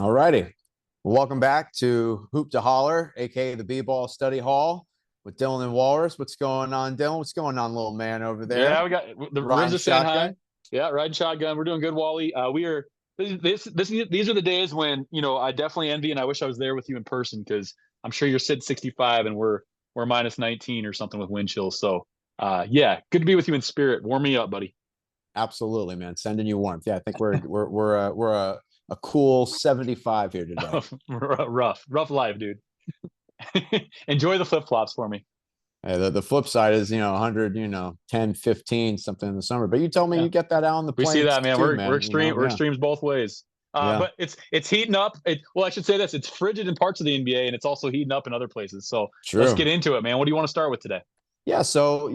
All righty. Well, welcome back to Hoop to Holler, aka the B-Ball Study Hall with Dylan and Walrus. What's going on, Dylan? What's going on, little man over Yeah, there? we got the Rims Riding are saying hi. shotgun. Yeah, riding shotgun. We're doing good, Wally. We are these are the days when I definitely envy and I wish I was there with you in person because I'm sure you're sitting 65 and we're minus 19 or something with wind chills. So yeah, good to be with you in spirit. Warm me up, buddy. Absolutely, man. Sending you warmth. Yeah, I think we're a cool 75 here today. Rough life, dude. Enjoy the flip flops for me. The flip side is 100, 10, 15, something in the summer. But you told me Yeah. you get that out on the We see plains that, man. too, We're man. extreme. We're Yeah, extremes both ways. yeah. But it's heating up. Well, I should say this: it's frigid in parts of the NBA, and it's also heating up in other places. So let's True. get into it, man. What do you want to start with today? Yeah, so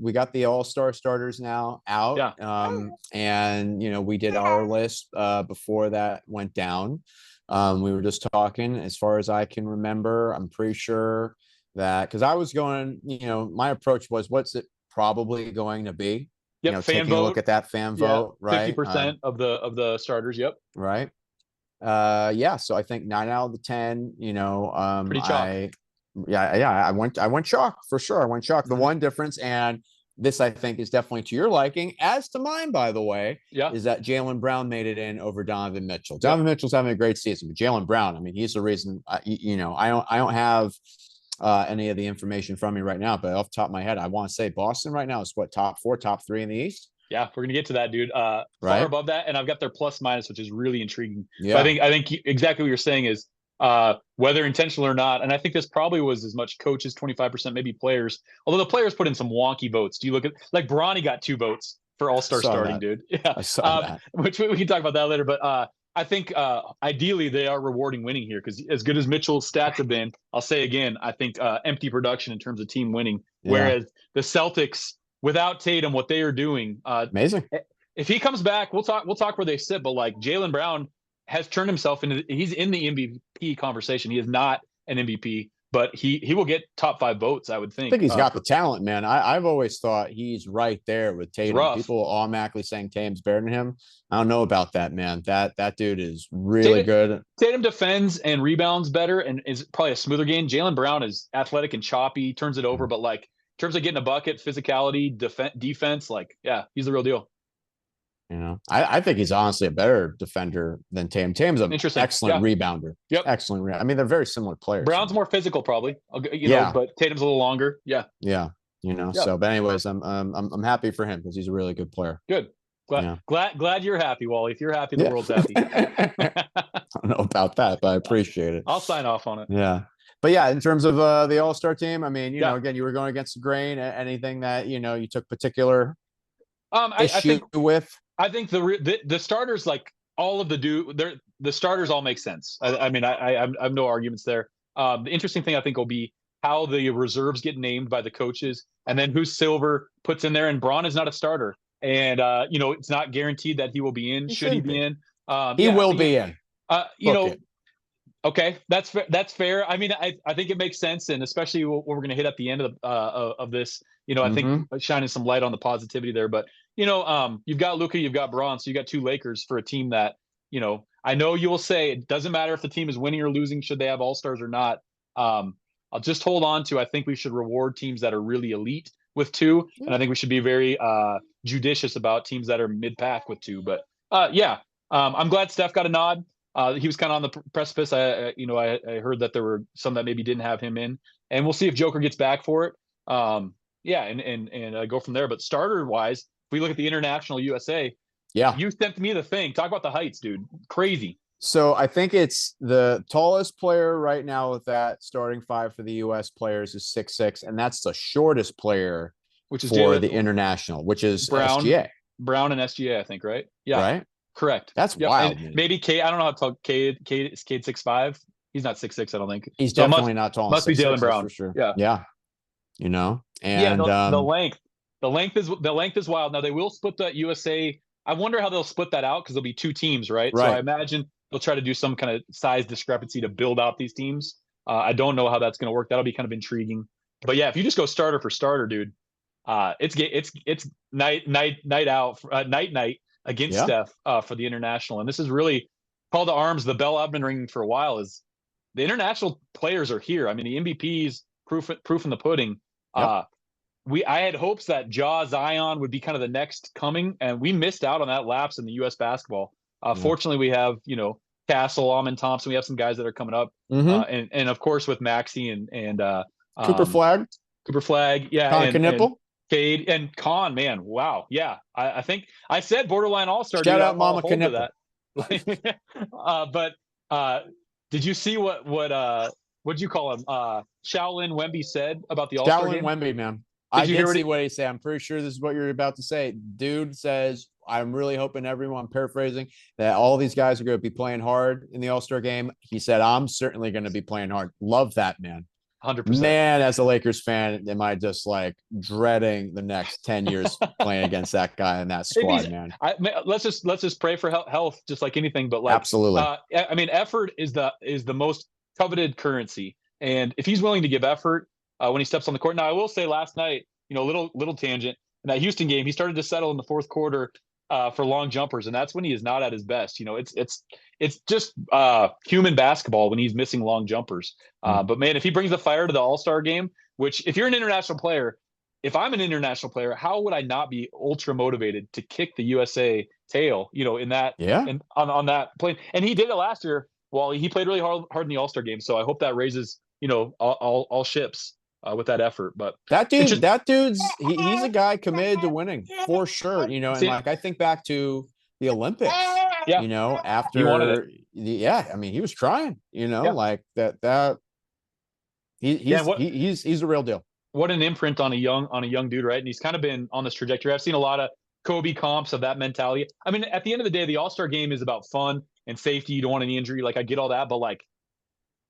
we got the all-star starters now out. Yeah, And we did our list before that went down. We were just talking, as far as I can remember, I'm pretty sure that because I was going, my approach was what's it probably going to be? yep. Fan Taking a look vote. at that fan Yeah, vote, fifty right? percent of the starters. Yep, Right. Yeah, so I think 9 out of the 10, pretty chalk. yeah, I went chalk for sure. I went chalk. The Mhm. one difference, and this I think is definitely to your liking, as to mine, by the way, Yeah, is that Jalen Brown made it in over Donovan Mitchell. yep. Donovan Mitchell's having a great season, but Jalen Brown, I mean, he's the reason. I don't have any of the information from me right now, but off the top of my head, I want to say Boston right now is what, top four, top three in the East, Yeah, we're gonna get to that, dude. Far right? above that, and I've got their plus minus, which is really intriguing. But Yeah, I think exactly what you're saying is whether intentional or not, and I think this probably was as much coaches, 25%, maybe players. Although the players put in some wonky votes. Do you look at like Bronny got 2 votes for All I Star saw starting, that. dude? Yeah, I saw that. which we can talk about that later. But I think ideally they are rewarding winning here because as good as Mitchell's stats have been, I'll say again, I think empty production in terms of team winning. Yeah, Whereas the Celtics without Tatum, what they are doing, amazing. if he comes back, we'll talk. We'll talk where they sit. But like Jalen Brown has turned himself into, he's in the MVP conversation. He is not an MVP, but he will get top 5 votes, I would I think. think he's got the talent, man. I've always thought he's right there with He's Tatum. rough. People automatically saying Tatum's better than him. I don't know about that, man. That dude is really Tatum, good. Tatum defends and rebounds better and is probably a smoother game. Jalen Brown is athletic and choppy, turns it over, but like in terms of getting a bucket, physicality, defense, like yeah, he's the real deal. I think he's honestly a better defender than Tatum. Tatum's an Interesting. excellent Yeah. rebounder. Yep. Excellent. I mean, they're very similar players. Brown's more physical, probably. Yeah, But Tatum's a little longer. Yeah. yeah. Yeah. So, but anyways, I'm happy for him because he's a really good player. Good. Glad, Yeah. glad you're happy, Wally. If you're happy, the Yeah. world's happy. I don't know about that, but I appreciate it. I'll sign off on it. Yeah. But yeah, in terms of the All Star team, I mean, Yeah. again, you were going against the grain. Anything that you took particular I issue think with? the starters, like all of the starters all make sense. I mean, I have no arguments there. The interesting thing I think will be how the reserves get named by the coaches, and then who Silver puts in there. And Braun is not a starter, and it's not guaranteed that he will be in. He Should he should be be. in? He will be in. Uh, you Book know, it. Okay, that's fair. That's fair. I mean, I think it makes sense, and especially what we're going to hit at the end of this. I think Mm-hmm. shining some light on the positivity there. But you've got Luka, you've got Braun, so you got 2 Lakers for a team that I know you will say it doesn't matter if the team is winning or losing, should they have all stars or not. I'll just hold on to. I think we should reward teams that are really elite with 2, and I think we should be very judicious about teams that are mid pack with 2. But yeah, I'm glad Steph got a nod. He was kind of on the precipice. I heard that there were some that maybe didn't have him in, and we'll see if Joker gets back for it. Yeah, and go from there. But starter wise, if we look at the international USA, Yeah. you sent me the thing. Talk about the heights, dude. Crazy. So I think it's the tallest player right now with that starting five for the U.S. players is 6'6", and that's the shortest player Which is for Jalen the international, which is Brown, SGA, Brown and SGA, I think, right? Yeah, right? correct. That's Yep, and wild, man. maybe Cade. I don't know how tall Cade is. Cade 6'5". He's not 6'6", I don't think. He's So it definitely not tall and must be six Jalen six. That's for Brown. sure. Yeah. Yeah, Yeah, and the length, the length is wild. Now they will split that USA. I wonder how they'll split that out because there'll be 2 teams, right? So I right. imagine they'll try to do some kind of size discrepancy to build out these teams. I don't know how that's going to work. That'll be kind of intriguing. But yeah, if you just go starter for starter, dude, it's night out, night against Yeah, Steph for the international, and this is really call to arms, the bell I've been ringing for a while is the international players are here. I mean, the MVPs, proof in the pudding. Yep. I had hopes that Zion would be kind of the next coming, and we missed out on that lapse in the U.S. basketball. Yeah. Fortunately, we have Castle, Amon Thompson. We have some guys that are coming up, and of course with Maxey and Cooper Flag, Cooper Flag, yeah, Con and Knipple. Cade and Con, man, wow, yeah. I think I said borderline all star. Shout Dude, out I'll Mama hold to Knipple. that. But did you see what'd you call him? Shaolin Wemby said about the All Star Shaolin game? Wemby, man. Did I you did hear see what he said. I'm pretty sure this is what you're about to say. Dude says, I'm really hoping everyone, paraphrasing, that all these guys are going to be playing hard in the All-Star game. He said, I'm certainly going to be playing hard. Love that, man. 100%. Man, as a Lakers fan, am I just like dreading the next 10 years playing against that guy in that squad, man. Let's just pray for health, just like anything. But like, absolutely. I mean, effort is the most coveted currency, and if he's willing to give effort when he steps on the court. Now, I will say, last night, little tangent in that Houston game, he started to settle in the fourth quarter for long jumpers, and that's when he is not at his best. It's just human basketball when he's missing long jumpers. But man, if he brings the fire to the All-Star game, which if you're an international player, if I'm an international player, how would I not be ultra motivated to kick the USA tail, in that, and on that plane? And he did it last year. Well, he played really hard in the All-Star game. So I hope that raises, all ships with that effort. But that dude's he's a guy committed to winning for sure. And like, I think back to the Olympics, after he wanted it. I mean, he was trying, like that. He's a real deal. What an imprint on a young dude, right? And he's kind of been on this trajectory. I've seen a lot of Kobe comps of that mentality. I mean, at the end of the day, the All-Star game is about fun and safety. You don't want any injury. Like, I get all that, but like,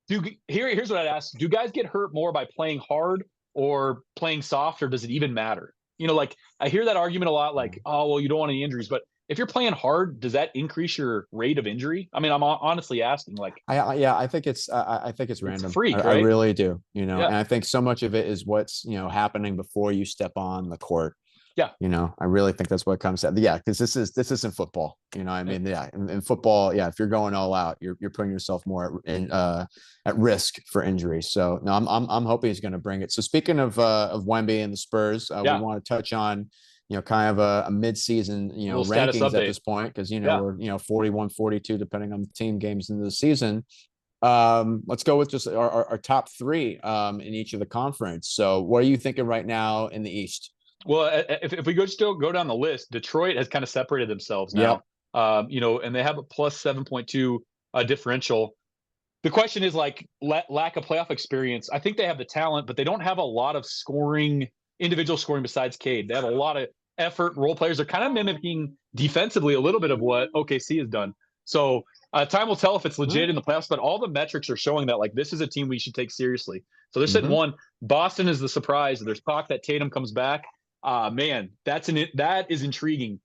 here's what I'd ask: do guys get hurt more by playing hard or playing soft, or does it even matter? Like, I hear that argument a lot. Like, oh well, you don't want any injuries, but if you're playing hard, does that increase your rate of injury? I mean, I'm honestly asking. Like, I think it's random. It's a freak, right? I really do. And Yeah. I think so much of it is what's happening before you step on the court. Yeah. I really think that's what comes out. Yeah, because this isn't football. I mean, yeah, in football, yeah, if you're going all out, you're putting yourself more at risk for injury. So no, I'm hoping he's going to bring it. So speaking of Wemby and the Spurs, we want to touch on kind of a mid-season rankings at this point, because we're 41, 42 depending on the team games into the season. Let's go with just our top three in each of the conference. So what are you thinking right now in the East? Well, if we still go down the list, Detroit has kind of separated themselves now. Yep. And they have a plus 7.2 differential. The question is, like, lack of playoff experience. I think they have the talent, but they don't have a lot of individual scoring besides Cade. They have a lot of effort. Role players are kind of mimicking defensively a little bit of what OKC has done. So time will tell if it's legit in the playoffs, but all the metrics are showing that, like, this is a team we should take seriously. So they're sitting one. Boston is the surprise. There's talk that Tatum comes back. Man, that is intriguing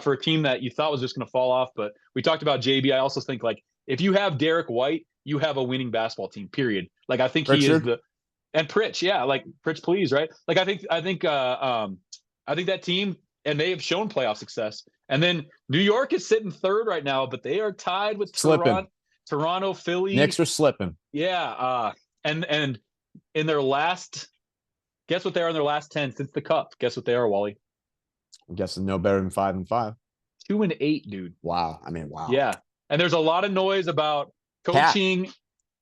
for a team that you thought was just going to fall off. But we talked about JB. I also think, like, if you have Derek White, you have a winning basketball team, period. Like, I think he is and Pritch, yeah, like Pritch, please, right? Like, I think that team, and they have shown playoff success. And then New York is sitting third right now, but they are tied with Toronto, Philly. Knicks are slipping. Yeah, and in their last. Guess what they are in their last 10 since the cup? Guess what they are, Wally? I'm guessing no better than 5-5. 2-8, dude. Wow. I mean, wow. Yeah. And there's a lot of noise about coaching.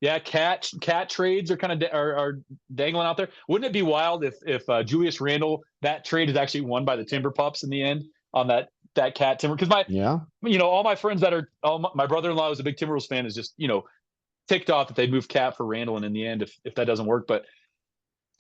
Yeah, cat trades are kind of are dangling out there. Wouldn't it be wild if Julius Randle, that trade is actually won by the Timber Pups in the end on that cat Timber? Because all my friends my brother-in-law was a big Timberwolves fan, is just ticked off that they moved Cat for Randle, and in the end, if that doesn't work, but.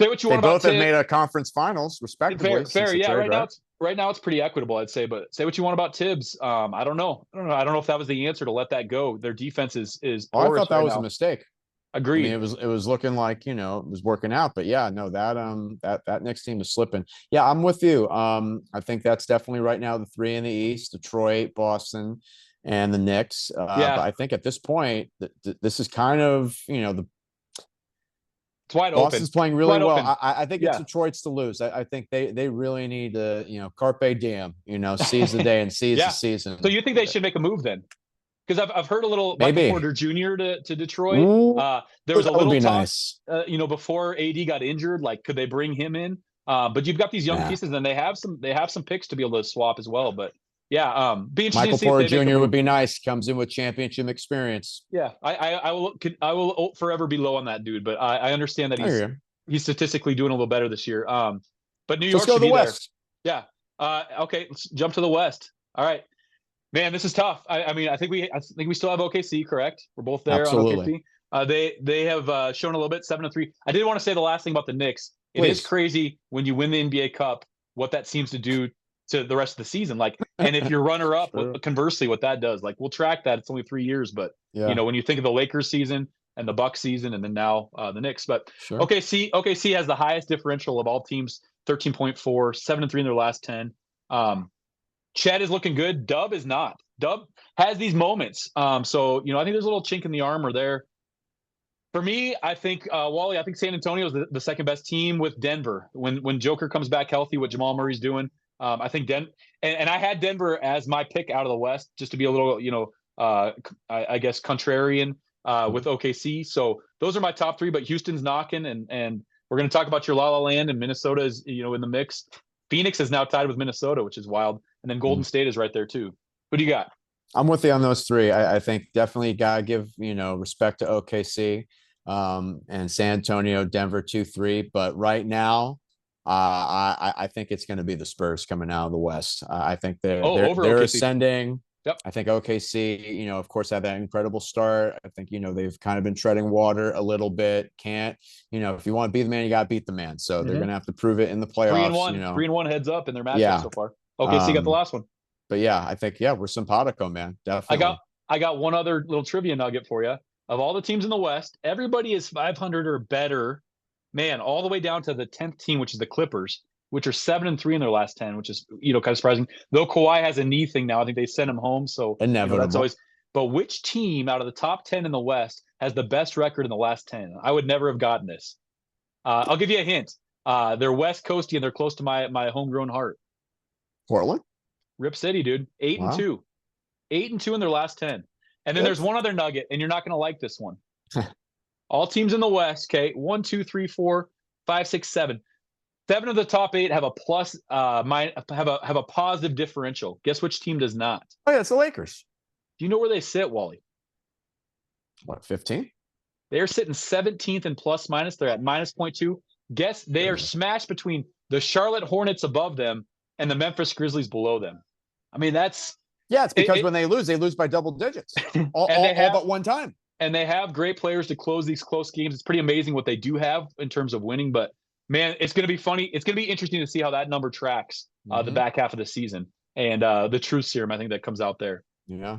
Say what you want about Tibbs. They both have made a conference finals, respectively. Fair, yeah. Right now it's pretty equitable, I'd say. But say what you want about Tibbs. I don't know. I don't know if that was the answer to let that go. Their defense is. I thought that was a mistake. Agreed. I mean, it was looking like it was working out, but yeah, no, that Knicks team is slipping. Yeah, I'm with you. I think that's definitely right now the three in the East: Detroit, Boston, and the Knicks. But I think at this point, this is kind of it's wide open. Boston's playing really well. I think it's Detroit's to lose. I think they really need to, carpe diem, seize the day and seize the season. So you think they should make a move then? because I've heard a little Michael Maybe. Porter Jr. to Detroit. Ooh, There was a that would little be talk, nice. before AD got injured, like could they bring him in? But you've got these young Nah. pieces, and they have some picks to be able to swap as well. But yeah, be interesting to Michael see if Porter they make a Jr. would move. be nice. Comes in with championship experience. Yeah, I will forever be low on that dude, but I understand that I hear you. he's statistically doing a little better this year. But New So let's York go to should the be there. West. Yeah. Okay, let's jump to the West. All right. Man, this is tough. I mean, I think we still have OKC, correct? We're both there on Absolutely. OKC. They have shown a little bit, 7-3. I did want to say the last thing about the Knicks. It is Please. crazy when you win the NBA Cup, what that seems to do to the rest of the season. Like, and if you're runner up, True. conversely, what that does. Like, we'll track that. It's only 3 years, but Yeah. when you think of the Lakers season and the Bucks season, and then now the Knicks. But Sure. OKC has the highest differential of all teams, 13.4, 7-3 in their last 10. Chet is looking good. Dub is not. Dub has these moments. So I think there's a little chink in the armor there. For me, I think Wally. I think San Antonio is the second best team with Denver. When Joker comes back healthy, what Jamal Murray's doing, I think and I had Denver as my pick out of the West, just to be a little, I guess contrarian with OKC. So those are my top three. But Houston's knocking, and we're going to talk about your La La Land, and Minnesota is in the mix. Phoenix is now tied with Minnesota, which is wild, and then Golden State is right there too. Who do you got? I'm with you on those three. I think definitely gotta give respect to OKC, and San Antonio, Denver 2-3. But right now, I think it's going to be the Spurs coming out of the West. I think they're Oh, they're over they're OKC. ascending. Yep. I think OKC, of course, had that incredible start. I think they've kind of been treading water a little bit. Can't if you want to be the man, you got to beat the man. So they're going to have to prove it in the playoffs. 3-1 heads up in their matchup Yeah. so far. OKC got the last one. But yeah, I think we're simpatico, man. I Definitely. got I got one other little trivia nugget for you. Of all the teams in the West, everybody is 500 or better. Man, all the way down to the 10th team, which is the Clippers, which are 7-3 in their last 10, which is kind of surprising. Though Kawhi has a knee thing now, I think they sent him home, so that's Inevitable. always. But which team out of the top 10 in the West has the best record in the last 10? I would never have gotten this. I'll give you a hint. They're West Coasty and they're close to my homegrown heart. Portland. Rip City, dude. 8-2. 8-2 in their last 10. And then there's one other nugget, and you're not going to like this one. All teams in the West, okay, 1, 2, 3, 4, 5, 6, 7. 7 of the top 8 have a plus, have a positive differential. Guess which team does not? Oh yeah, it's the Lakers. Do you know where they sit, Wally? What, 15? They're sitting 17th in plus minus. They're at minus 0.2. Guess they are smashed between the Charlotte Hornets above them and the Memphis Grizzlies below them. I mean, that's it's because when they lose by double digits, all but one time. And they have great players to close these close games. It's pretty amazing what they do have in terms of winning. But man, it's going to be funny. It's going to be interesting to see how that number tracks the back half of the season and the truth serum. I think that comes out there. Yeah.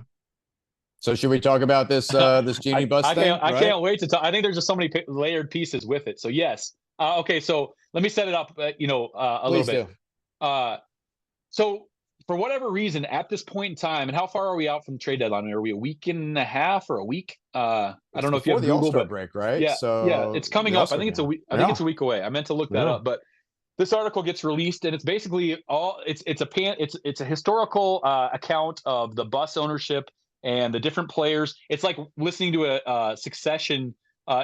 So should we talk about this this genie bus thing? I can't wait to talk. I think there's just so many layered pieces with it. So yes. Okay. So let me set it up. A little bit. So for whatever reason, at this point in time, and how far are we out from the trade deadline? Are we a week and a half or a week? I don't know if you have the Google, All-Star but break, right? Yeah, so it's coming up. I think it's a week. I think it's a week away. I meant to look that up, but this article gets released, and it's basically it's a historical account of the bus ownership and the different players. It's like listening to a succession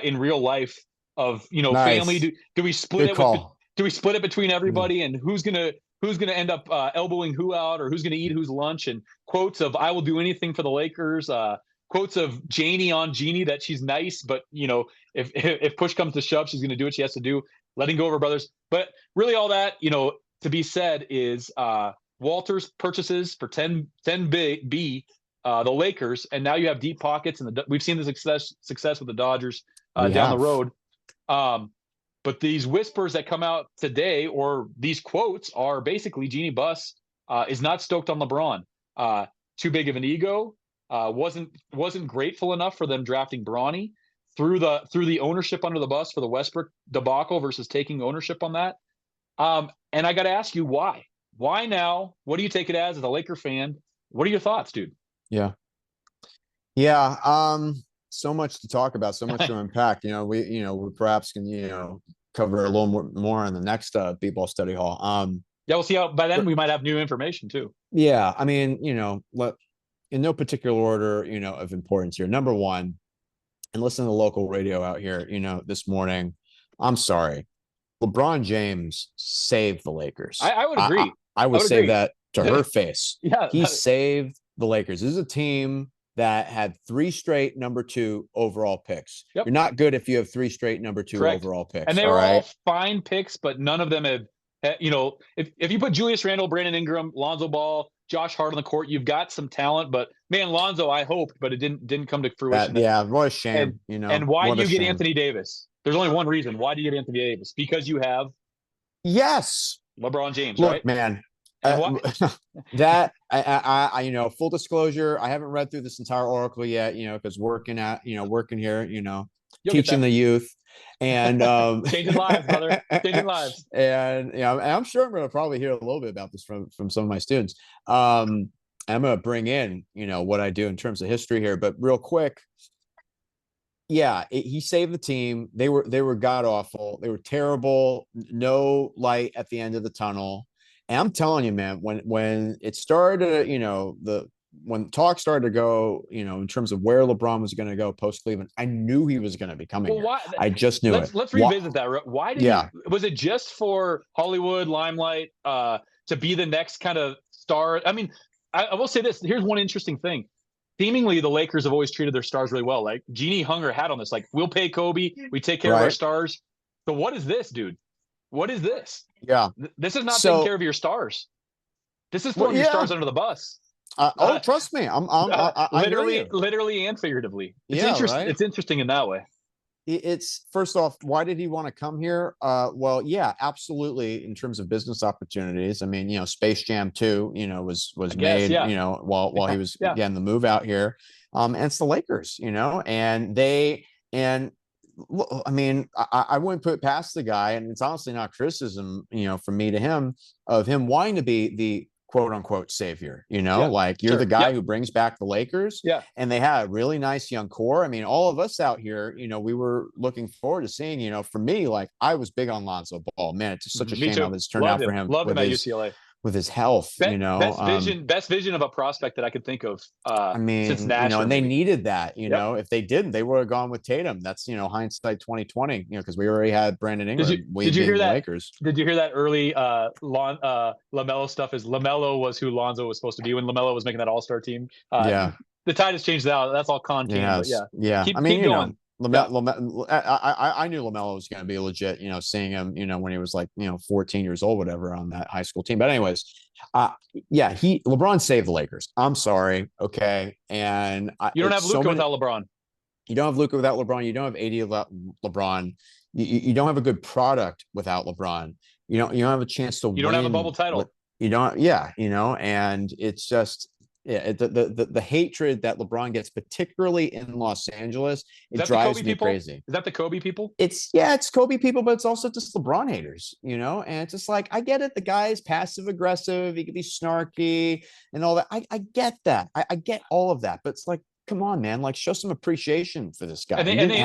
in real life of family. Do we split do we split it between everybody, and who's gonna end up elbowing who out, or who's gonna eat whose lunch? And quotes of "I will do anything for the Lakers." Quotes of Janie on Jeannie that she's nice, but if push comes to shove, she's gonna do what she has to do. Letting go of her brothers, but really all that to be said is Walters purchases for 10 B the Lakers, and now you have deep pockets, and we've seen the success with the Dodgers down the road. But these whispers that come out today, or these quotes, are basically Jeannie Buss is not stoked on LeBron. Too big of an ego. Wasn't grateful enough for them drafting Bronny. Through the ownership under the bus for the Westbrook debacle versus taking ownership on that. And I got to ask you why? Why now? What do you take it as a Laker fan? What are your thoughts, dude? Yeah. So much to talk about, so much to unpack. We perhaps can cover a little more on the next B-ball study hall. Yeah, we'll see how by then we might have new information too. Yeah, I mean, in no particular order, of importance here. Number one, and listen to the local radio out here, this morning. I'm sorry. LeBron James saved the Lakers. I would I, agree. I I would would say agree. that to her face. Yeah. He saved the Lakers. This is a team that had 3 straight number 2 overall picks. Yep. You're not good if you have 3 straight number 2 Correct. overall picks. And they were all fine picks, but none of them have, if you put Julius Randle, Brandon Ingram, Lonzo Ball, Josh Hart on the court, you've got some talent. But man, Lonzo, I hoped, but it didn't come to fruition. Yeah, what a shame. And why do you get Anthony Davis? There's only one reason. Why do you get Anthony Davis? Because you have LeBron James, Look, right? Man, that full disclosure, I haven't read through this entire article yet, because working here, teaching the youth and changing lives, brother, changing lives. And I'm sure I'm going to probably hear a little bit about this from some of my students. I'm going to bring in, what I do in terms of history here, but real quick. Yeah, he saved the team. They were god awful. They were terrible. No light at the end of the tunnel. And I'm telling you, man, when it started, when talk started to go, in terms of where LeBron was going to go post Cleveland, I knew he was going to be coming. Well, I just knew it. Let's revisit that. Why did was it just for Hollywood limelight to be the next kind of star? I mean, I will say this. Here's one interesting thing. Seemingly, the Lakers have always treated their stars really well. Like Jeannie hung her hat on this. Like, we'll pay Kobe. We take care of our stars. So what is this, dude? What is this? Yeah. This is not taking care of your stars. This is throwing your stars under the bus. Trust me. Literally and figuratively. It's interesting. Right? It's interesting in that way. It's first off, why did he want to come here? Well, yeah, absolutely. In terms of business opportunities, I mean, Space Jam 2, was made, while he was getting the move out here. And it's the Lakers, and I mean, I wouldn't put it past the guy, and it's honestly not criticism, from me to him, of him wanting to be the quote unquote savior, like you're the guy who brings back the Lakers. Yeah. And they had a really nice young core. I mean, all of us out here, we were looking forward to seeing, for me, like I was big on Lonzo Ball, man. It's just such a shame how this turned out for him. Love him at UCLA. With his health, best vision of a prospect that I could think of. I mean, since Nash, and they needed that. If they didn't, they would have gone with Tatum. That's hindsight 2020. Because we already had Brandon Ingram. Did you hear that? Lakers. Did you hear that early LaMelo stuff? Is LaMelo was who Lonzo was supposed to be when LaMelo was making that All-Star team? The tide has changed out. That's all con team. Yeah. Keep going. I knew LaMelo was going to be legit, seeing him, when he was like, 14 years old, whatever, on that high school team. But anyways, LeBron saved the Lakers. I'm sorry. Okay. And you don't have Luka without LeBron. You don't have Luka without LeBron. You don't have AD without LeBron. You don't have a good product without LeBron. You don't have a chance to win. You don't have a bubble title. You don't. Yeah. And it's just, the hatred that LeBron gets, particularly in Los Angeles, it drives me crazy. Is that the Kobe people? It's Kobe people, but it's also just LeBron haters, and it's just like, I get it. The guy is passive aggressive. He could be snarky and all that. I get that. I get all of that, but it's like, come on, man, like show some appreciation for this guy. And the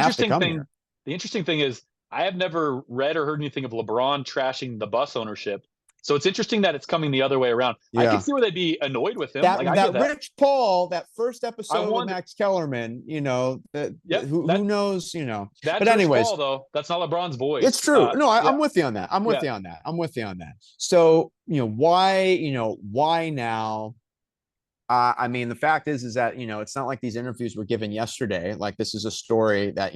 interesting thing is, I have never read or heard anything of LeBron trashing the Buss ownership. So it's interesting that it's coming the other way around. Yeah. I can see where they'd be annoyed with him. That Rich Paul, that first episode with Max Kellerman, who knows, That's but anyways, Rich Paul, though, that's not LeBron's voice. It's true. I'm with you on that. I'm with you on that. So, why now? I mean, the fact is that, it's not like these interviews were given yesterday. Like, this is a story that,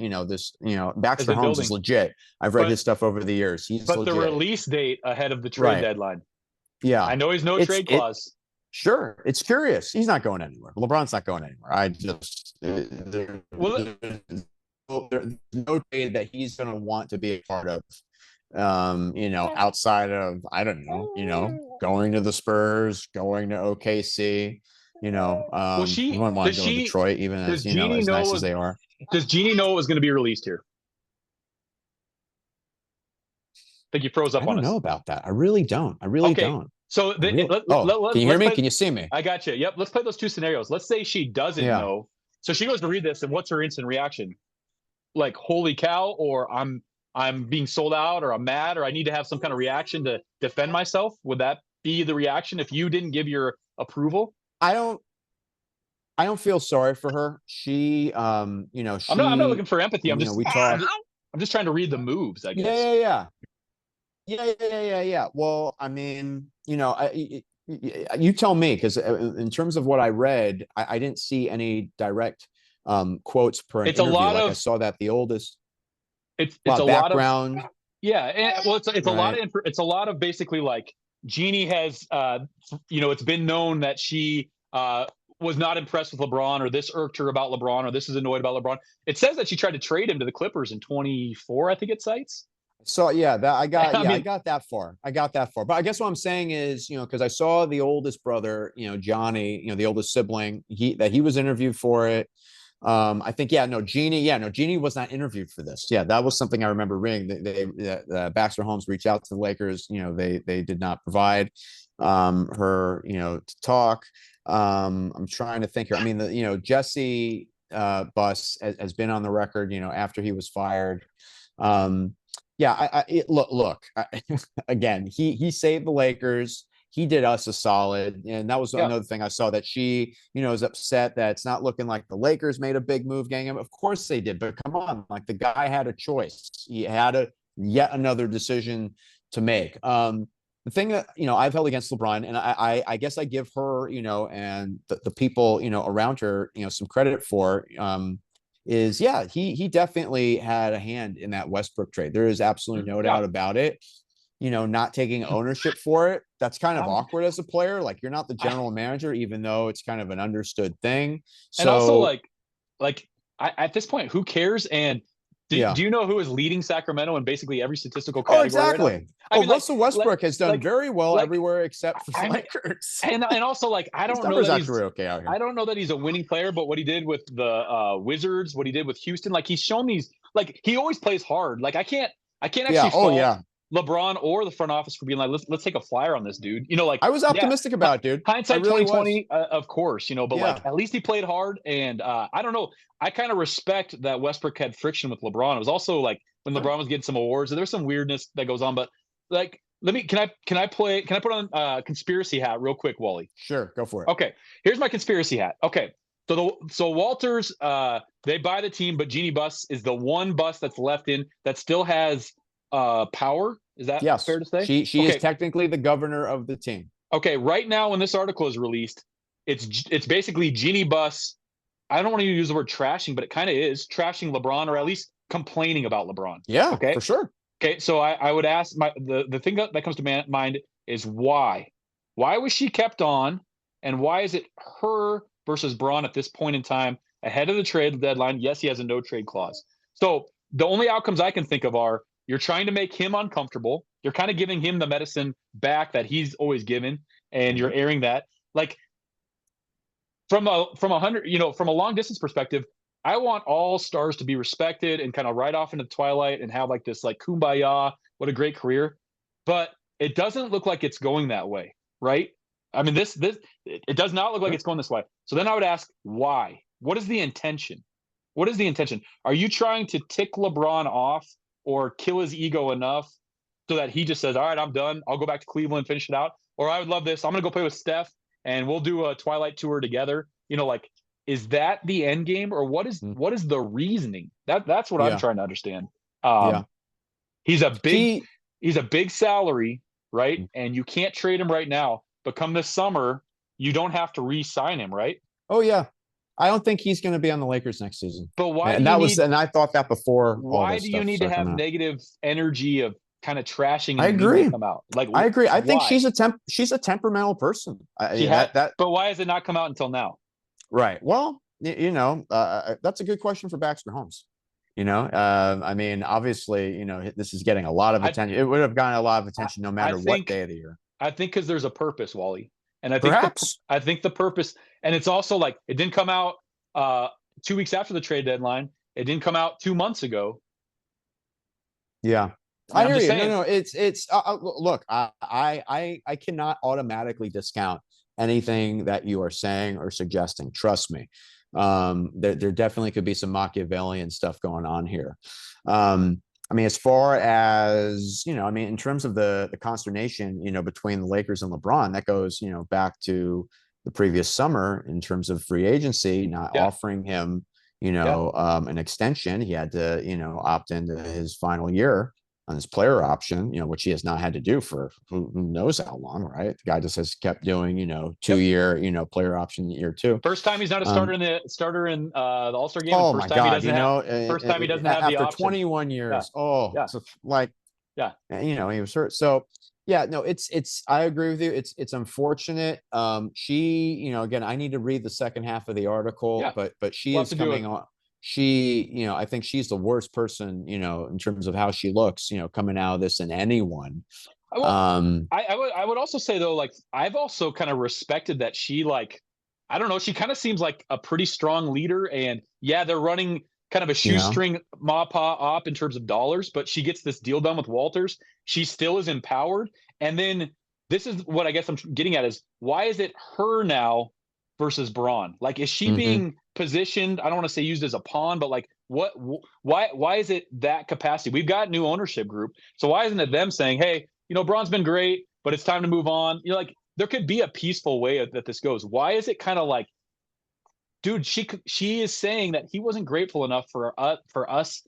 Baxter Holmes is legit. I've read his stuff over the years. He's legit. The release date ahead of the trade deadline. Yeah. I know he's no trade clause. Sure. It's curious. He's not going anywhere. LeBron's not going anywhere. There's no trade that he's going to want to be a part of. Outside of, I don't know, going to the Spurs, going to OKC. You wouldn't want to go to Detroit, even as as nice as they are. Does Jeannie know it was going to be released here? I think you froze up on us. I don't know about that. I really don't. don't. So can you hear me? Can you see me? I got you. Yep. Let's play those two scenarios. Let's say she doesn't know. So she goes to read this, and what's her instant reaction? Like, holy cow, or I'm being sold out, or I'm mad, or I need to have some kind of reaction to defend myself. Would that be the reaction if you didn't give your approval? I don't feel sorry for her. I'm not looking for empathy. We talk. I'm just trying to read the moves, I Yeah, guess. yeah, yeah. Yeah. Well, I mean, you tell me, because in terms of what I read, I didn't see any direct quotes per an It's a interview. lot Like I of saw that the oldest, a it's lot a of lot of background, yeah, well, it's a lot right? of it's a lot of basically like Jeannie has, it's been known that she was not impressed with LeBron, or this irked her about LeBron, or this is annoyed about LeBron. It says that she tried to trade him to the Clippers in 24, I think it cites. So yeah, I I mean, got that far. I got that far. But I guess what I'm saying is, because I saw the oldest brother, Johnny, the oldest sibling, he was interviewed for it. I think, Jeannie was not interviewed for this. Yeah, that was something I remember reading. Baxter Holmes reached out to the Lakers. They did not provide her, to talk. I'm trying to think here. I mean, Jesse Buss has been on the record, after he was fired. Um, yeah, look. Again, he saved the Lakers. He did us a solid, and that was yeah. another thing I saw, that she, is upset that it's not looking like the Lakers made a big move getting him. Of course they did, but come on, like, the guy had a choice. He had a yet another decision to make. The thing that I've held against LeBron, and I guess I give her, and the people around her, some credit for, is, yeah, he definitely had a hand in that Westbrook trade. There is absolutely no Yeah. doubt about it. Not taking ownership for it, that's kind of Um, awkward as a player. Like, you're not the I, general manager, even though it's kind of an understood thing. and also So like at this point, who cares? And yeah. do you know who is leading Sacramento in basically every statistical Oh, category right now? exactly. I Oh, mean, Russell Westbrook has done like, very well like everywhere except for the I mean, Lakers. and also like His numbers actually okay out here. I don't know that he's a winning player, but what he did with the Wizards, what he did with Houston, like he's shown these, like he always plays hard. Like I can't Yeah. actually Oh, fault yeah. LeBron or the front office for being like, let's take a flyer on this dude. Like, I was yeah, optimistic about it, dude. I hindsight really was. 2020, of course, but like Yeah. at least he played hard. And I don't know, I kind of respect that Westbrook had friction with LeBron. It was also like when Sure. LeBron was getting some awards, there's some weirdness that goes on, but like let me can I put on conspiracy hat real quick, Wally? Sure. Go for it. Okay, here's my conspiracy hat. Okay, so Walters, they buy the team, but Jeannie Buss is the one bus that's left in that still has power. Is that Yes. fair to say? She is Okay, technically the governor of the team. okay. Right now, when this article is released, it's basically Jeannie Buss. I don't want to use the word trashing, but it kind of is trashing LeBron, or at least complaining about LeBron. Yeah, Okay, for sure. okay. So I would ask the thing that comes to mind is why? Why was she kept on, and why is it her versus Braun at this point in time ahead of the trade deadline? Yes, he has a no trade clause. So the only outcomes I can think of are you're trying to make him uncomfortable. You're kind of giving him the medicine back that he's always given, and Mm-hmm. you're airing that. Like from 100, from a long distance perspective, I want all stars to be respected and kind of ride off into the twilight and have like this like kumbaya, what a great career. But it doesn't look like it's going that way, right? I mean, this it does not look like Sure. it's going this way. So then I would ask, why? What is the intention? What is the intention? Are you trying to tick LeBron off or kill his ego enough so that he just says, all right, I'm done. I'll go back to Cleveland, finish it out. Or I would love this. I'm going to go play with Steph and we'll do a Twilight tour together. Like, is that the end game, or Mm. what is the reasoning? That's what I'm Yeah. trying to understand. Yeah. He's a big He he's a big salary, right? mm. And you can't trade him right now. But come this summer, you don't have to re-sign him, right? Oh, yeah. I don't think he's going to be on the Lakers next season. But And I thought that before all why this do you stuff need to started have coming out. negative energy of kind of trashing I and the memes that agree. come out? Like, I agree. I think why? she's a temperamental person. She Yeah, had, that but why has it not come out until now? right. Well, that's a good question for Baxter Holmes. I mean, obviously, this is getting a lot of I attention. It would have gotten a lot of attention no I matter what think day of the year. I think because there's a purpose, Wally, and Perhaps. I think the purpose, and it's also like it didn't come out 2 weeks after the trade deadline. It didn't come out 2 months ago. Yeah. And I I'm hear just you. No, saying, no, it's look, I cannot automatically discount anything that you are saying or suggesting. Trust me. There definitely could be some Machiavellian stuff going on here. I mean, as far as, I mean, in terms of the consternation, between the Lakers and LeBron, that goes, back to, the previous summer in terms of free agency, not Yeah. offering him, Yeah. an extension. He had to, opt into his final year on his player option, which he has not had to do for who knows how long, right? The guy just has kept doing, Yep. 2-year, player option year 2. First time he's not a starter in the All-Star game, and Oh my God, first time he doesn't have the after option. 21 Yeah. years, Yeah. so like, Yeah. he was hurt. So yeah, no, it's I agree with you. It's unfortunate. She, again, I need to read the second half of the article, Yeah. but she We'll have is to do it. coming on. She, I think she's the worst person, in terms of how she looks, coming out of this than anyone. Well, Um, I would also say though, like I've also kind of respected that she like, I don't know, she kind of seems like a pretty strong leader, and yeah, they're running kind of a you know, shoestring MAPA op in terms of dollars, but she gets this deal done with Walters. She still is empowered, and then this is what I guess I'm getting at is why is it her now versus Braun? Like, is she mhm. being positioned? I don't want to say used as a pawn, but like, why is it that capacity? We've got new ownership group, so why isn't it them saying, hey, Braun's been great, but it's time to move on. Like there could be a peaceful way that this goes. Why is it kind of like, dude? She is saying that he wasn't grateful enough for us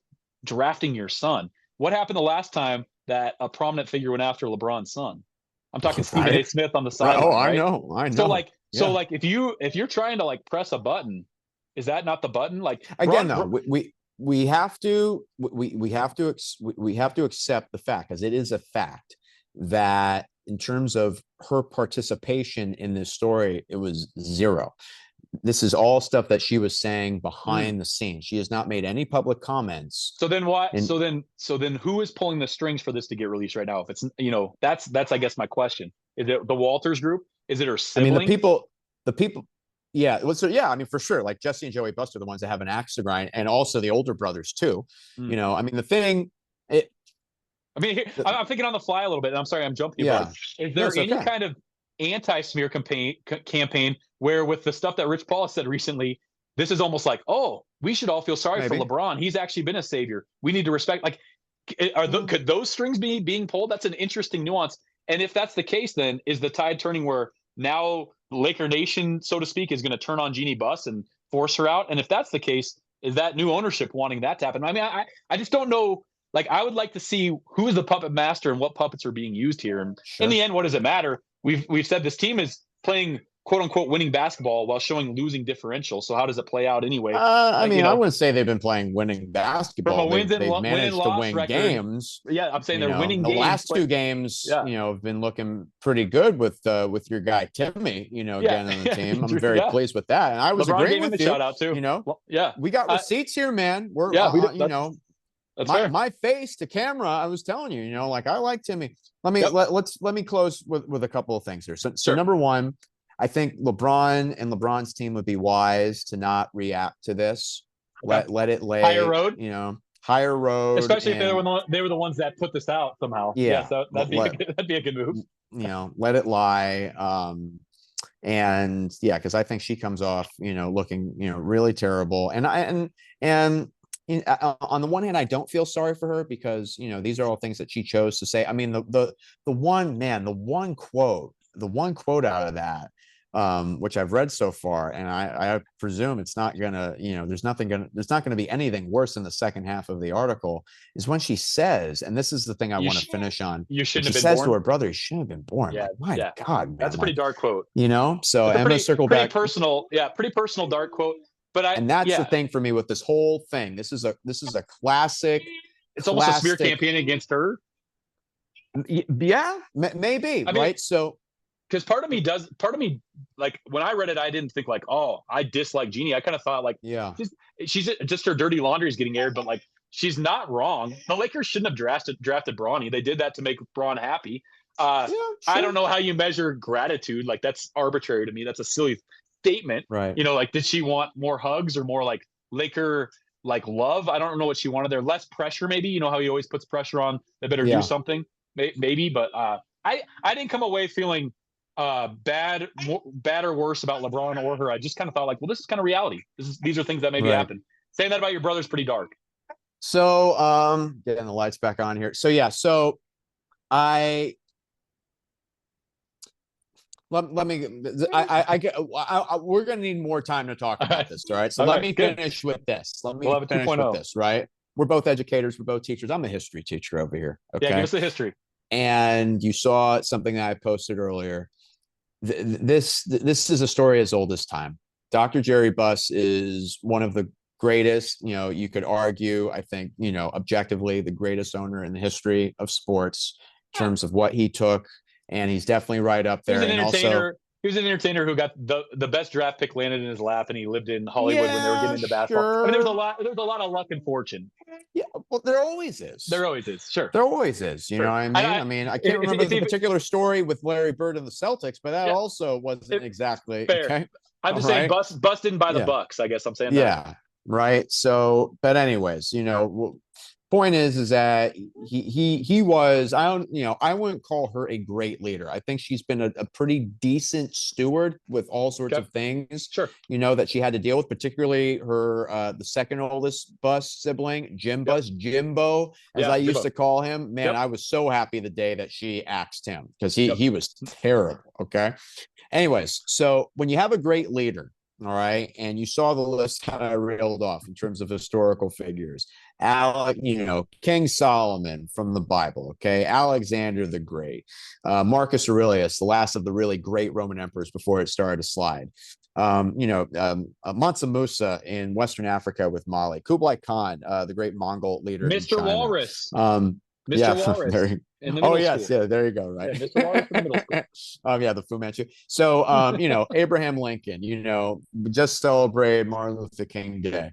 drafting your son. What happened the last time that a prominent figure went after LeBron's son? I'm talking Stephen A. Right, Smith on the right. Oh, sideline, right? I So know. like, Yeah. if you're trying to like press a button, is that not the button? Like Again, though, we have to we have to accept the fact, because it is a fact, that in terms of her participation in this story, it was zero. This is all stuff that she was saying Mm. behind the scenes. She has not made any public comments. So then what? And So then who is pulling the strings for this to get released right now? If it's that's I guess my question. Is it the Walters group? Is it her I mean, sibling? the people, yeah. So yeah, I mean, for sure, like Jesse and Joey Buster are the ones that have an axe to grind, and also the older brothers too. Mm. I mean, the thing, it, I mean, I'm thinking on the fly a little bit. And I'm sorry, I'm jumping you, but like, yeah, is no, there it's any okay. kind of anti-smear campaign where, with the stuff that Rich Paul said recently, this is almost like, oh, we should all feel sorry for Maybe. LeBron. He's actually been a savior. We need to respect. Like, could those strings be being pulled? That's an interesting nuance. And if that's the case, then is the tide turning where now Laker Nation, so to speak, is going to turn on Jeannie Buss and force her out? And if that's the case, is that new ownership wanting that to happen? I mean, I just don't know. Like, I would like to see who is the puppet master and what puppets are being used here. And in the Sure. end, what does it matter? We've said this team is playing quote unquote winning basketball while showing losing differential. So how does it play out anyway? I Like, mean, I wouldn't say they've been playing winning from a basketball. They've win and managed to loss win record, games. yeah, I'm saying they're winning The games. last But two games, yeah, have been looking pretty good with your guy Timmy, yeah, again on the team. I'm very yeah. pleased with that. And I was LeBron agreeing gave him with the you. shout out too. You know, Well, yeah, we got uh, receipts here, man. We're yeah, we did. That's my fair. my face to camera. I was telling you, like I like Timmy. Yep, Let me close with a couple of things here. So sure. number one, I think LeBron and LeBron's team would be wise to not react to this. Okay. Let it Higher lay, road, higher road, especially if and they were the ones that put this out somehow. Yes, yeah, that'd be that'd be a good move. let it lie. And yeah, because I think she comes off, looking, really terrible. And on the one hand, I don't feel sorry for her, because these are all things that she chose to say. I mean, the one quote out of that, which I've read so far, and I presume it's not gonna, there's not gonna be anything worse in the second half of the article, is when she says, and this is the thing I You want to finish on, you when shouldn't she have been says to born. her brother, "You shouldn't have been born." Yeah, Like, my yeah. God, That's man, a pretty like, dark quote. so That's a I'm going to circle pretty back. personal. Yeah, pretty personal dark quote. But And that's the yeah, thing for me with this whole thing. This is a classic, it's almost a smear classic. campaign against her. Yeah, maybe, I mean, right. So because part of me, like when I read it, I didn't think like, oh, I dislike Jeannie. I kind of thought like, yeah, she's just her dirty laundry is getting aired, but like she's not wrong. The Lakers shouldn't have drafted Bronny. They did that to make Braun happy. yeah, I don't sure, know how you measure gratitude. Like that's arbitrary to me. That's a silly statement. right, Like did she want more hugs or more like Laker like love? I don't know what she wanted there. Less pressure, maybe. You know how he always puts pressure on. They better do yeah. something, maybe. But I didn't come away feeling bad or worse about LeBron or her. I just kind of thought like, well, this is kind of reality. These are things that maybe Right. happen. Saying that about your brother's pretty dark. So getting the lights back on here. So yeah, so I let me. We're going to need more time to talk All about right. this. All right. So All let right. me Good. finish with this. Let We'll me have a finish with 2.0. this. Right. We're both educators. We're both teachers. I'm a history teacher over here. Yeah. Give Okay. us the history. And you saw something that I posted earlier. This is a story as old as time. Dr. Jerry Buss is one of the greatest, you could argue, I think, objectively, the greatest owner in the history of sports in terms of what he took. And he's definitely right up He was there. an And also, entertainer. He was an entertainer who got the best draft pick landed in his lap, and he lived in Hollywood when they were getting yeah, into basketball. I mean, sure. there's a lot of luck and fortune. Yeah, well, there always is. There always is. Sure. There always is. You know Sure. what I And mean? I mean, I can't remember it's the even particular story with Larry Bird and the Celtics, but that yeah. also wasn't It, exactly fair. okay. I'm All just saying, right. Bust didn't buy the Yeah. Bucks. I guess I'm saying that. Yeah, right. So, but anyways, point is that he was, I don't, I wouldn't call her a great leader. I think she's been a pretty decent steward with all sorts Okay. of things, Sure. that she had to deal with, particularly her the second oldest Buss sibling, Jim Buss, Jimbo, as Yeah. I used Jimbo. to call him. Man, Yep. I was so happy the day that she axed him because Yep. he was terrible. Okay. Anyways, so when you have a great leader, all right, and you saw the list kind of reeled off in terms of historical figures. King Solomon from the Bible, okay, Alexander the Great, Marcus Aurelius, the last of the really great Roman emperors before it started to slide. Mansa Musa in Western Africa with Mali, Kublai Khan, the great Mongol leader in Mr. China. Walrus. Yeah, Mr. Walrus in the oh middle yes, school. yeah, there you go, Yeah, right. Mr. Walrus in the middle school. Yeah, the Fu Manchu. So, Abraham Lincoln, just celebrated Martin Luther King Day,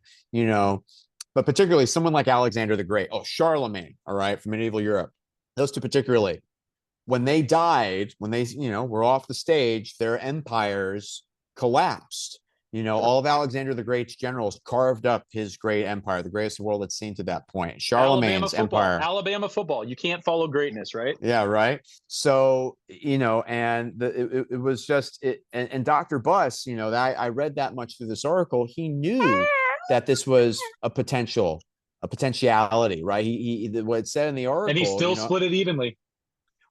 but particularly someone like Alexander the Great. Oh, Charlemagne, all right, from medieval Europe. Those two particularly, when they died, when they, were off the stage, their empires collapsed. All of Alexander the Great's generals carved up his great empire, the greatest the world had seen to that point. Charlemagne's empire. Alabama football. You can't follow greatness, right? Yeah, right. So, and it was just it. And Dr. Buss, that I read that much through this article, he knew that this was a potentiality, right? He what it said in the And he article, still split it evenly.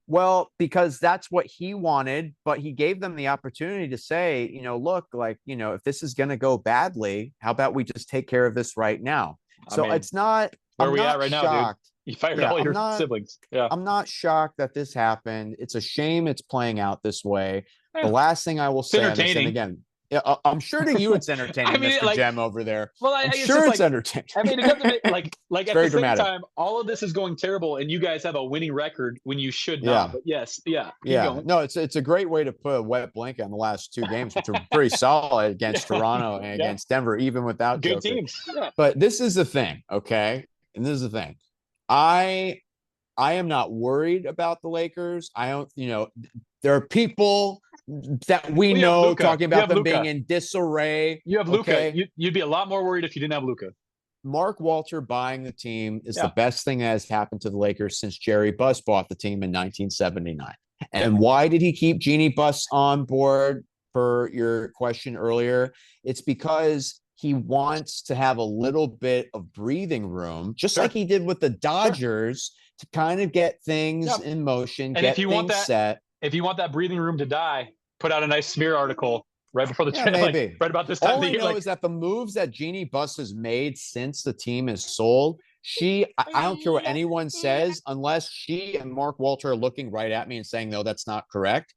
well, because that's what he wanted, but he gave them the opportunity to say, look, like, if this is going to go badly, how about we just take care of this right now? So it's not, where I'm we at not right now, dude? shocked. You fired Yeah, all your siblings. Yeah. I'm not shocked that this happened. It's a shame it's playing out this way. The Yeah. last thing I will It's say on this, and entertaining. again, yeah, I'm sure to you it's entertaining, I mean, Mr. Gem over there. well, I'm it's sure just it's entertaining. I mean, it doesn't make like It's at the very same dramatic. time, all of this is going terrible, and you guys have a winning record when you should Yeah. not. But yes, yeah, keep Yeah, going. no, it's a great way to put a wet blanket on the last two games, which are pretty solid against Toronto and Yeah. against Denver, even without Good Joker. teams. Yeah. But this is the thing, okay? And this is the thing. I am not worried about the Lakers. I don't, there are people that we Well, you have know Luka. talking You about have them Luka. being in disarray. You have Luka. Okay? You'd be a lot more worried if you didn't have Luka. Mark Walter buying the team is Yeah. the best thing that has happened to the Lakers since Jerry Buss bought the team in 1979. And why did he keep Jeannie Buss on board, per your question earlier? It's because he wants to have a little bit of breathing room, just Sure. like he did with the Dodgers, to kind of get things Yep. in motion, And get if you things want that, set. if you want that breathing room to die, put out a nice smear article right before the trade, Maybe. right about this time All of the I year. know is that the moves that Jeannie Buss has made since the team is sold, I don't care what anyone says, unless she and Mark Walter are looking right at me and saying, no, that's not correct.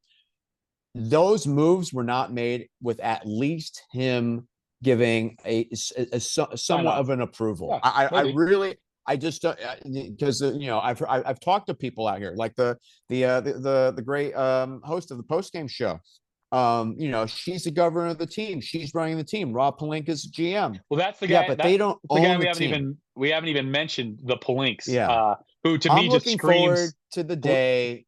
Those moves were not made with at least him giving a somewhat of an approval. Yeah, I really, I just because I've talked to people out here, like the great host of the postgame show. She's the governor of the team. She's running the team. Rob Pelinka's GM. Well, that's the guy. Yeah, but they don't own the team. We haven't even mentioned the Palinks. Yeah. Who to I'm me just looking screams forward to the day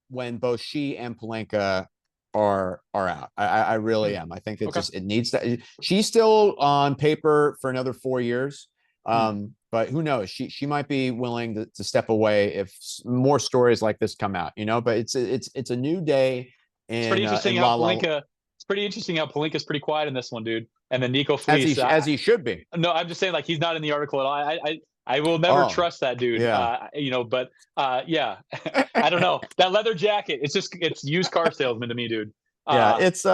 when both she and Pelinka are out. I really am. I think it needs that. She's still on paper for another 4 years. But who knows? She might be willing to step away if more stories like this come out, but it's a new day. It's pretty interesting how Pelinka. It's pretty interesting how Pelinka's pretty quiet in this one, dude. And then Nico Fleece, as he should be. No, I'm just saying, like, he's not in the article at all. I will never trust that dude. Yeah. But yeah, I don't know. That leather jacket, it's used car salesman to me, dude. Yeah, Uh, it's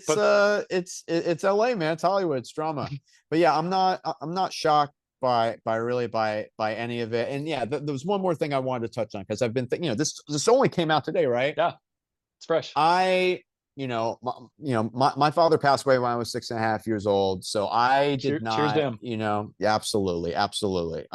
but it's LA, man. It's Hollywood, it's drama. But yeah, I'm not shocked by any of it. And yeah, there was one more thing I wanted to touch on because I've been thinking, this only came out today, right? yeah, it's fresh. I my father passed away when I was 6.5 years old, so I did Cheers to not, him. yeah, absolutely, absolutely.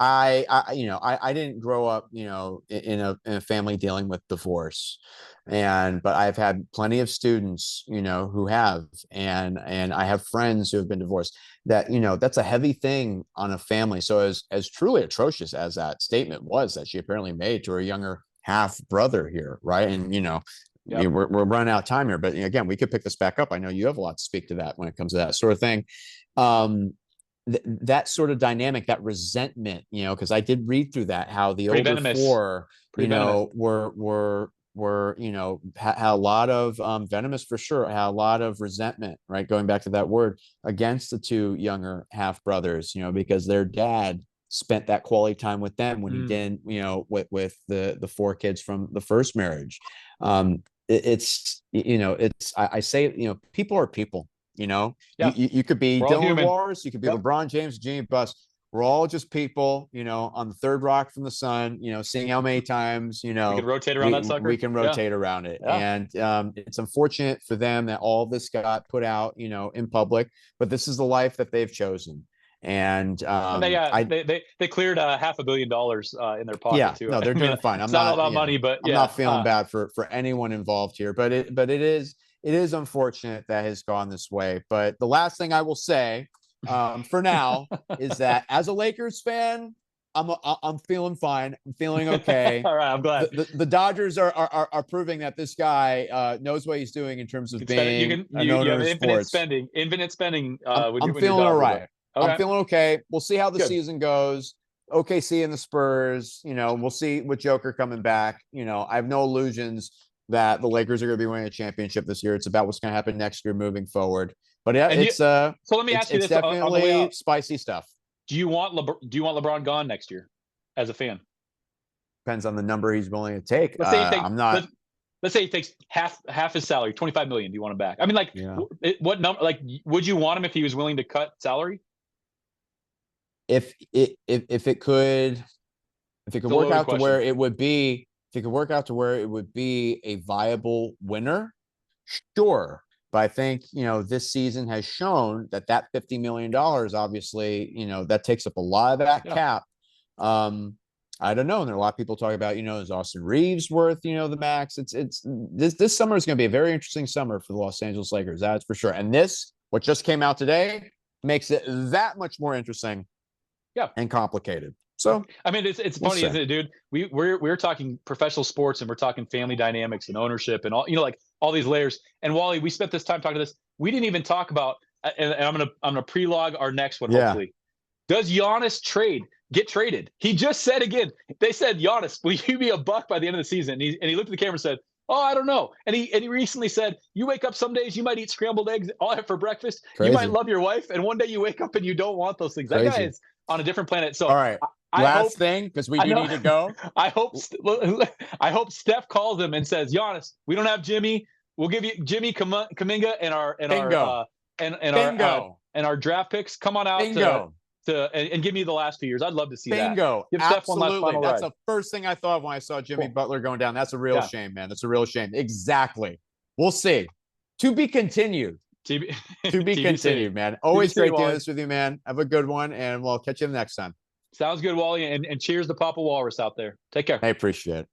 I didn't grow up, in a family dealing with divorce, but I've had plenty of students, who have, and I have friends who have been divorced. That's a heavy thing on a family. So as truly atrocious as that statement was that she apparently made to her younger half brother here, right? And Yep. we're running out of time here, but again, we could pick this back up. I know you have a lot to speak to that when it comes to that sort of thing. Um, that sort of dynamic, that resentment, because I did read through that, how the Pretty older venomous. four, Pretty venomous. were had a lot of venomous for sure, had a lot of resentment, right? Going back to that word, against the two younger half brothers, because their dad spent that quality time with them when he Mm. didn't, with the four kids from the first marriage. I say, people are people. You, Yeah, you could be we're all Dylan human. Wars, you could be Yep. LeBron James, Jimmy Buss. We're all just people, on the third rock from the sun, seeing how many times, We could rotate around we that we sucker. can Yeah. rotate around it. Yeah. And it's unfortunate for them that all this got put out, in public, but this is the life that they've chosen. And And they I they cleared $500 million in their pocket yeah, too. no, they're I mean, doing fine. it's not all that money, but I'm yeah. not feeling bad for anyone involved here, but it is unfortunate that has gone this way. But the last thing I will say, for now, is that as a Lakers fan, I'm feeling fine. I'm feeling okay. All right, I'm glad. The Dodgers are proving that this guy knows what he's doing in terms You of can spend it. You being can an you owner have of infinite sports. spending. Infinite spending when I'm you're feeling all Dodger, but right. I'm okay, feeling okay. We'll see how the good. season goes. OKC and the Spurs, we'll see with Joker coming back. I have no illusions that the Lakers are going to be winning a championship this year. It's about what's going to happen next year moving forward. But yeah, And you. So let me ask you it's this on the way definitely out: spicy stuff. Do you want LeBron gone next year, as a fan? Depends on the number he's willing to take. Let's say he takes I'm not. let's say he takes half his salary, 25 million. Do you want him back? I mean, like, Yeah. what number? Like, would you want him if he was willing to cut salary? If it could It's a work loaded out to question. where it would be, if it could work out to where it would be a viable winner, sure. But I think, this season has shown that $50 million, obviously, that takes up a lot of that Yeah. cap. I don't know. And there are a lot of people talking about, is Austin Reeves worth, the max? It's this summer is going to be a very interesting summer for the Los Angeles Lakers. That's for sure. And what just came out today, makes it that much more interesting, Yeah. and complicated. So I mean, it's we'll funny, see. isn't it, dude? We're talking professional sports, and we're talking family dynamics and ownership and all, like all these layers. And Wally, we spent this time talking to this. We didn't even talk about, and I'm gonna pre-log our next one. Yeah. Hopefully, does Giannis get traded? He just said again. They said, Giannis, will you be a buck by the end of the season? And he looked at the camera and said, "Oh, I don't know." And he recently said, "You wake up some days, you might eat scrambled eggs all for breakfast. You might Crazy. love your wife, and one day you wake up and you don't want those things." That guy Crazy. is on a different planet. All So right. I hope. Last thing, because we I do know. need to go. I hope. I hope Steph calls him and says, "Giannis, we don't have Jimmy. We'll give you Jimmy Kaminga and our Bingo. and Bingo. our draft picks. Come on out Bingo. and give me the last few years. I'd love to see that. Bingo. Give Steph one last Absolutely. final That's ride. the first thing I thought of when I saw Jimmy Cool. Butler going down. That's a real Yeah. shame, man. That's a real shame. Exactly. We'll see. To be continued. TB, To be TBC. continued, man. Always TBC, great doing Wally. this with you, man. Have a good one, and we'll catch you next time. Sounds good, Wally. And cheers to Papa Walrus out there. Take care. I appreciate it.